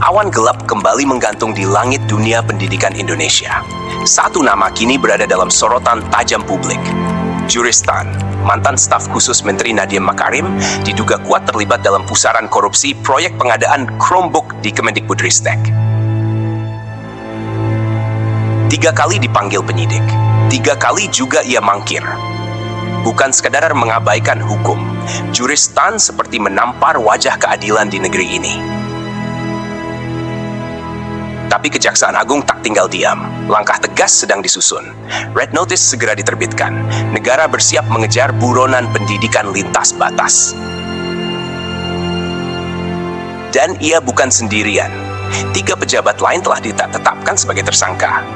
Awan gelap kembali menggantung di langit dunia pendidikan Indonesia. Satu nama kini berada dalam sorotan tajam publik. Juris Tan, mantan staf khusus Menteri Nadiem Makarim, diduga kuat terlibat dalam pusaran korupsi proyek pengadaan Chromebook di Kemendikbudristek. 3 kali dipanggil penyidik, 3 kali juga ia mangkir. Bukan sekadar mengabaikan hukum, Juris Tan seperti menampar wajah keadilan di negeri ini. Tapi Kejaksaan Agung tak tinggal diam. Langkah tegas sedang disusun. Red Notice segera diterbitkan. Negara bersiap mengejar buronan pendidikan lintas batas. Dan ia bukan sendirian. 3 pejabat lain telah ditetapkan sebagai tersangka.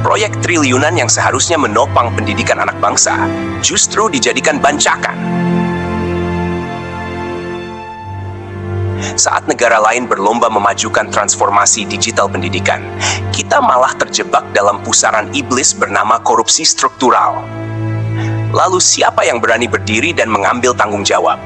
Proyek triliunan yang seharusnya menopang pendidikan anak bangsa justru dijadikan bancakan. Saat negara lain berlomba memajukan transformasi digital pendidikan, kita malah terjebak dalam pusaran iblis bernama korupsi struktural. Lalu siapa yang berani berdiri dan mengambil tanggung jawab?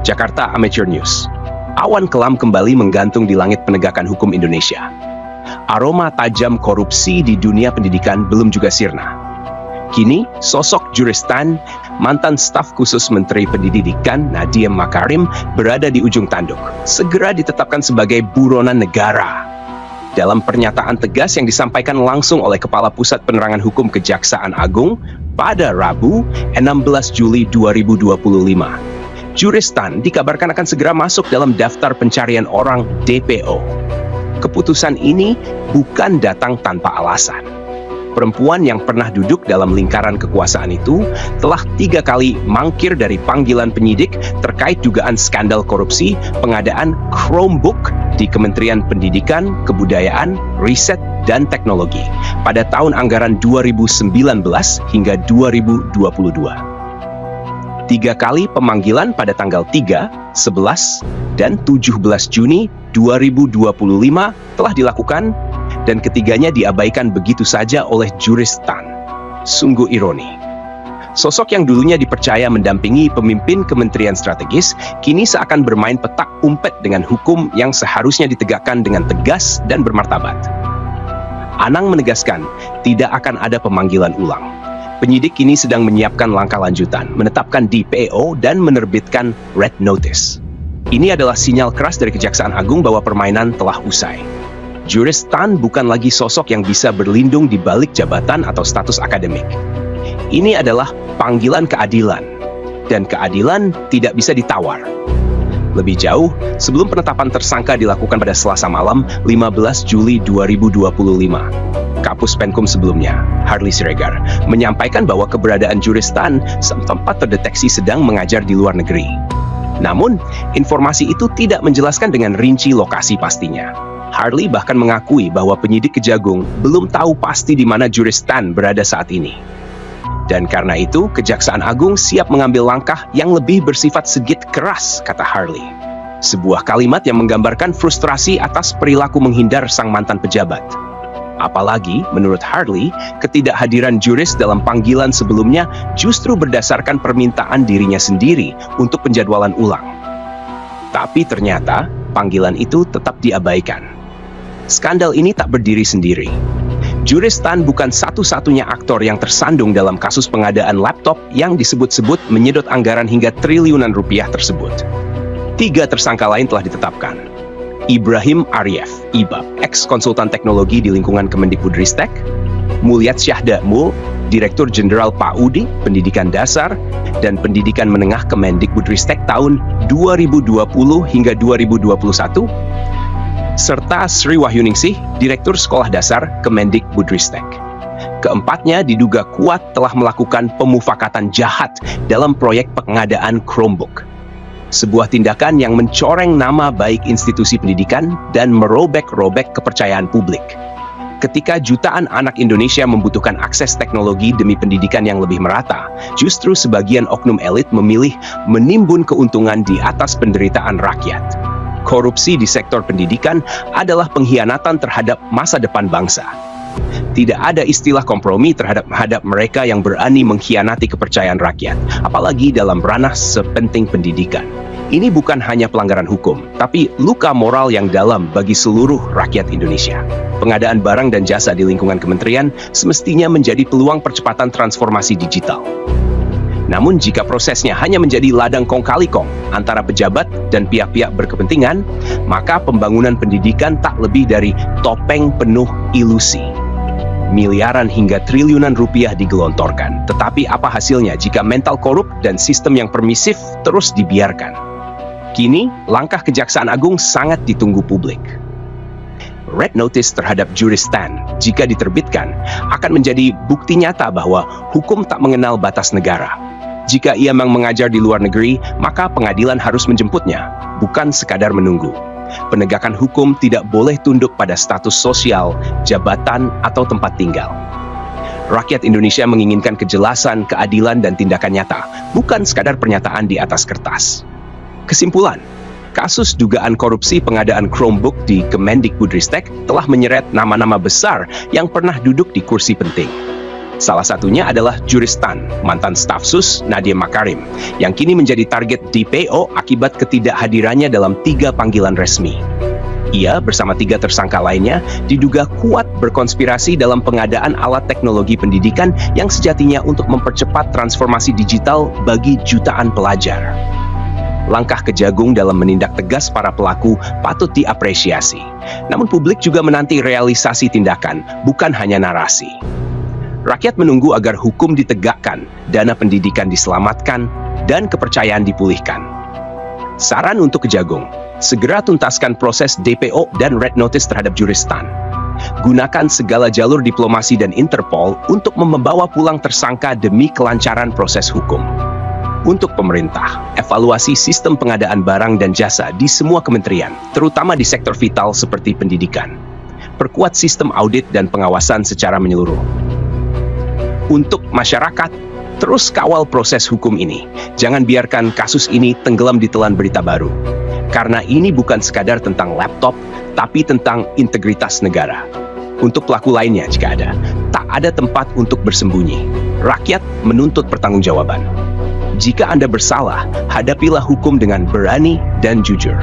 Jakarta Amateur News. Awan kelam kembali menggantung di langit penegakan hukum Indonesia. Aroma tajam korupsi di dunia pendidikan belum juga sirna. Kini, sosok Juris Tan, mantan staf khusus Menteri Pendidikan Nadiem Makarim, berada di ujung tanduk, segera ditetapkan sebagai buronan negara. Dalam pernyataan tegas yang disampaikan langsung oleh Kepala Pusat Penerangan Hukum Kejaksaan Agung pada Rabu, 16 Juli 2025. Juris Tan dikabarkan akan segera masuk dalam daftar pencarian orang DPO. Keputusan ini bukan datang tanpa alasan. Perempuan yang pernah duduk dalam lingkaran kekuasaan itu telah 3 kali mangkir dari panggilan penyidik terkait dugaan skandal korupsi pengadaan Chromebook di Kementerian Pendidikan, Kebudayaan, Riset, dan Teknologi pada tahun anggaran 2019 hingga 2022. 3 kali pemanggilan pada tanggal 3, 11, dan 17 Juni 2025 telah dilakukan dan ketiganya diabaikan begitu saja oleh Juris Tan. Sungguh ironi. Sosok yang dulunya dipercaya mendampingi pemimpin kementerian strategis, kini seakan bermain petak umpet dengan hukum yang seharusnya ditegakkan dengan tegas dan bermartabat. Anang menegaskan, tidak akan ada pemanggilan ulang. Penyidik kini sedang menyiapkan langkah lanjutan, menetapkan DPO dan menerbitkan Red Notice. Ini adalah sinyal keras dari Kejaksaan Agung bahwa permainan telah usai. Juris Tan bukan lagi sosok yang bisa berlindung di balik jabatan atau status akademik. Ini adalah panggilan keadilan, dan keadilan tidak bisa ditawar. Lebih jauh, sebelum penetapan tersangka dilakukan pada Selasa malam, 15 Juli 2025. Kapus Penkum sebelumnya, Harley Siregar, menyampaikan bahwa keberadaan Juris Tan sempat terdeteksi sedang mengajar di luar negeri. Namun, informasi itu tidak menjelaskan dengan rinci lokasi pastinya. Harley bahkan mengakui bahwa penyidik Kejagung belum tahu pasti di mana Juris Tan berada saat ini. Dan karena itu, Kejaksaan Agung siap mengambil langkah yang lebih bersifat segit keras, kata Harley. Sebuah kalimat yang menggambarkan frustrasi atas perilaku menghindar sang mantan pejabat. Apalagi, menurut Harley, ketidakhadiran Juris dalam panggilan sebelumnya justru berdasarkan permintaan dirinya sendiri untuk penjadwalan ulang. Tapi ternyata, panggilan itu tetap diabaikan. Skandal ini tak berdiri sendiri. Juris Tan bukan satu-satunya aktor yang tersandung dalam kasus pengadaan laptop yang disebut-sebut menyedot anggaran hingga triliunan rupiah tersebut. 3 tersangka lain telah ditetapkan. Ibrahim Aryef, IBAP, ex-konsultan teknologi di lingkungan Kemendikbudristek, Mulyat Syahda Mul, Direktur Jenderal PAUD, Pendidikan Dasar, dan Pendidikan Menengah Kemendikbudristek tahun 2020 hingga 2021, serta Sri Wahyuningsih, Direktur Sekolah Dasar Kemendikbudristek. Keempatnya diduga kuat telah melakukan pemufakatan jahat dalam proyek pengadaan Chromebook. Sebuah tindakan yang mencoreng nama baik institusi pendidikan dan merobek-robek kepercayaan publik. Ketika jutaan anak Indonesia membutuhkan akses teknologi demi pendidikan yang lebih merata, justru sebagian oknum elit memilih menimbun keuntungan di atas penderitaan rakyat. Korupsi di sektor pendidikan adalah pengkhianatan terhadap masa depan bangsa. Tidak ada istilah kompromi terhadap mereka yang berani mengkhianati kepercayaan rakyat, apalagi dalam ranah sepenting pendidikan. Ini bukan hanya pelanggaran hukum, tapi luka moral yang dalam bagi seluruh rakyat Indonesia. Pengadaan barang dan jasa di lingkungan kementerian semestinya menjadi peluang percepatan transformasi digital. Namun jika prosesnya hanya menjadi ladang kong kali kong antara pejabat dan pihak-pihak berkepentingan, maka pembangunan pendidikan tak lebih dari topeng penuh ilusi. Miliaran hingga triliunan rupiah digelontorkan, tetapi apa hasilnya jika mental korup dan sistem yang permisif terus dibiarkan? Kini, langkah Kejaksaan Agung sangat ditunggu publik. Red Notice terhadap Juristan, jika diterbitkan, akan menjadi bukti nyata bahwa hukum tak mengenal batas negara. Jika ia memang mengajar di luar negeri, maka pengadilan harus menjemputnya, bukan sekadar menunggu. Penegakan hukum tidak boleh tunduk pada status sosial, jabatan, atau tempat tinggal. Rakyat Indonesia menginginkan kejelasan, keadilan, dan tindakan nyata, bukan sekadar pernyataan di atas kertas. Kesimpulan, kasus dugaan korupsi pengadaan Chromebook di Kemendikbudristek telah menyeret nama-nama besar yang pernah duduk di kursi penting. Salah satunya adalah Juristan, mantan staf sus Nadiem Makarim, yang kini menjadi target DPO akibat ketidakhadirannya dalam 3 panggilan resmi. Ia bersama 3 tersangka lainnya diduga kuat berkonspirasi dalam pengadaan alat teknologi pendidikan yang sejatinya untuk mempercepat transformasi digital bagi jutaan pelajar. Langkah Kejagung dalam menindak tegas para pelaku patut diapresiasi. Namun publik juga menanti realisasi tindakan, bukan hanya narasi. Rakyat menunggu agar hukum ditegakkan, dana pendidikan diselamatkan, dan kepercayaan dipulihkan. Saran untuk Kejagung, segera tuntaskan proses DPO dan Red Notice terhadap Juristan. Gunakan segala jalur diplomasi dan Interpol untuk membawa pulang tersangka demi kelancaran proses hukum. Untuk pemerintah, evaluasi sistem pengadaan barang dan jasa di semua kementerian, terutama di sektor vital seperti pendidikan. Perkuat sistem audit dan pengawasan secara menyeluruh. Untuk masyarakat, terus kawal proses hukum ini. Jangan biarkan kasus ini tenggelam di telan berita baru. Karena ini bukan sekadar tentang laptop, tapi tentang integritas negara. Untuk pelaku lainnya jika ada, tak ada tempat untuk bersembunyi. Rakyat menuntut pertanggungjawaban. Jika Anda bersalah, hadapilah hukum dengan berani dan jujur.